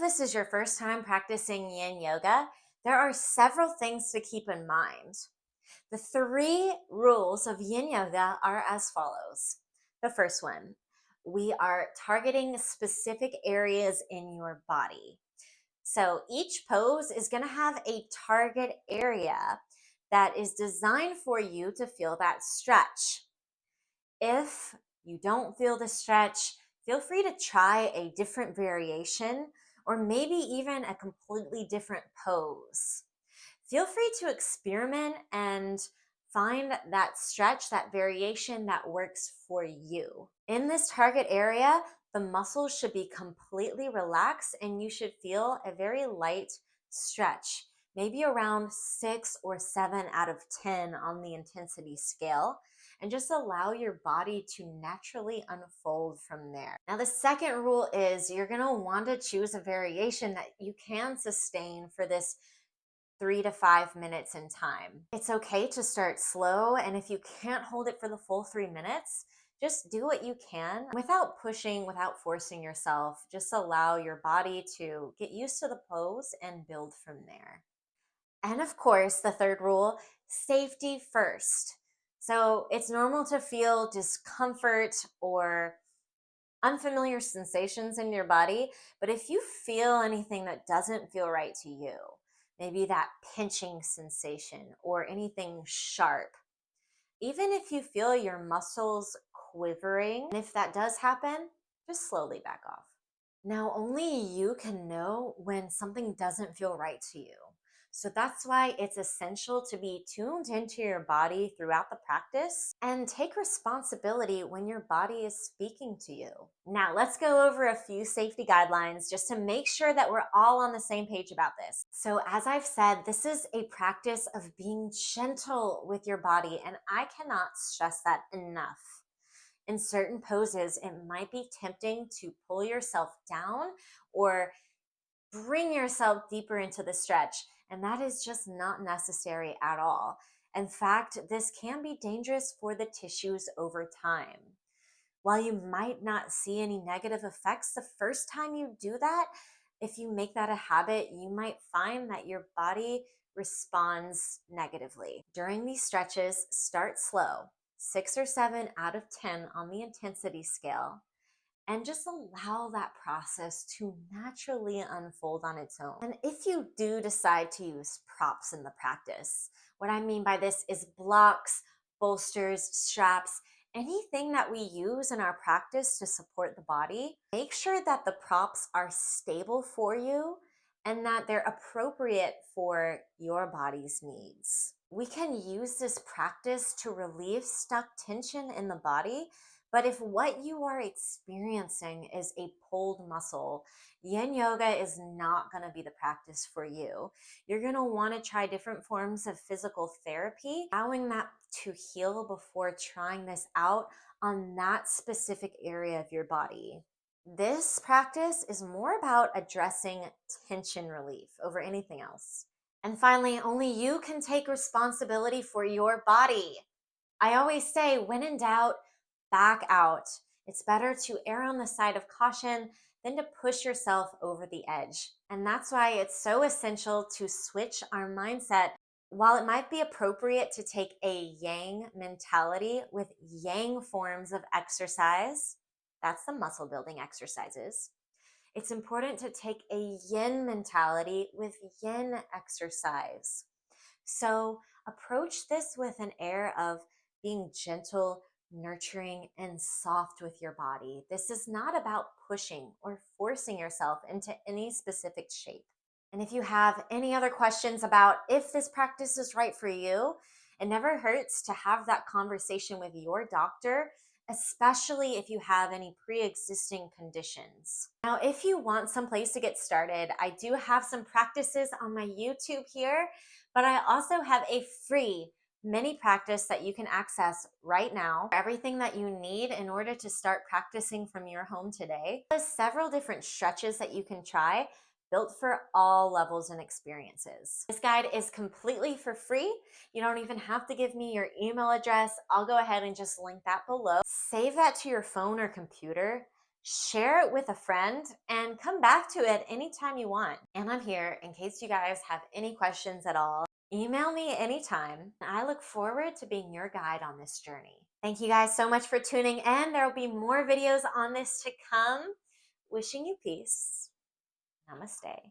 this is your first time practicing Yin Yoga, there are several things to keep in mind. The three rules of Yin Yoga are as follows. The first one, we are targeting specific areas in your body. So each pose is going to have a target area that is designed for you to feel that stretch. If you don't feel the stretch, feel free to try a different variation or maybe even a completely different pose. Feel free to experiment and find that stretch, that variation that works for you. In this target area, the muscles should be completely relaxed and you should feel a very light stretch, maybe around 6 or 7 out of 10 on the intensity scale, and just allow your body to naturally unfold from there. Now, the second rule is you're going to want to choose a variation that you can sustain for this 3 to 5 minutes in time. It's okay to start slow, and if you can't hold it for the full 3 minutes, just do what you can without pushing, without forcing yourself. Just allow your body to get used to the pose and build from there. And of course, the third rule, safety first. So it's normal to feel discomfort or unfamiliar sensations in your body, but if you feel anything that doesn't feel right to you, maybe that pinching sensation or anything sharp, even if you feel your muscles quivering, and if that does happen, just slowly back off. Now, only you can know when something doesn't feel right to you. So that's why it's essential to be tuned into your body throughout the practice and take responsibility when your body is speaking to you. Now, let's go over a few safety guidelines just to make sure that we're all on the same page about this. So as I've said, this is a practice of being gentle with your body, and I cannot stress that enough. In certain poses, it might be tempting to pull yourself down or bring yourself deeper into the stretch, and that is just not necessary at all. In fact, this can be dangerous for the tissues over time. While you might not see any negative effects the first time you do that, if you make that a habit, you might find that your body responds negatively. During these stretches, start slow, 6 or 7 out of 10 on the intensity scale, and just allow that process to naturally unfold on its own. And if you do decide to use props in the practice, what I mean by this is blocks, bolsters, straps, anything that we use in our practice to support the body, make sure that the props are stable for you and that they're appropriate for your body's needs. We can use this practice to relieve stuck tension in the body, but if what you are experiencing is a pulled muscle, Yin Yoga is not going to be the practice for you. You're going to want to try different forms of physical therapy, allowing that to heal before trying this out on that specific area of your body. This practice is more about addressing tension relief over anything else. And finally, only you can take responsibility for your body. I always say, when in doubt, back out. It's better to err on the side of caution than to push yourself over the edge. And that's why it's so essential to switch our mindset. While it might be appropriate to take a yang mentality with yang forms of exercise, that's the muscle building exercises, it's important to take a yin mentality with yin exercise. So approach this with an air of being gentle, nurturing, and soft with your body. This is not about pushing or forcing yourself into any specific shape. And if you have any other questions about if this practice is right for you, it never hurts to have that conversation with your doctor, especially if you have any pre-existing conditions. Now, if you want some place to get started, I do have some practices on my YouTube here, but I also have a free mini practice that you can access right now. Everything that you need in order to start practicing from your home today. There's several different stretches that you can try, built for all levels and experiences. This guide is completely for free. You don't even have to give me your email address. I'll go ahead and just link that below. Save that to your phone or computer. Share it with a friend and come back to it anytime you want. And I'm here in case you guys have any questions at all. Email me anytime. I look forward to being your guide on this journey. Thank you guys so much for tuning in. There will be more videos on this to come. Wishing you peace. Namaste.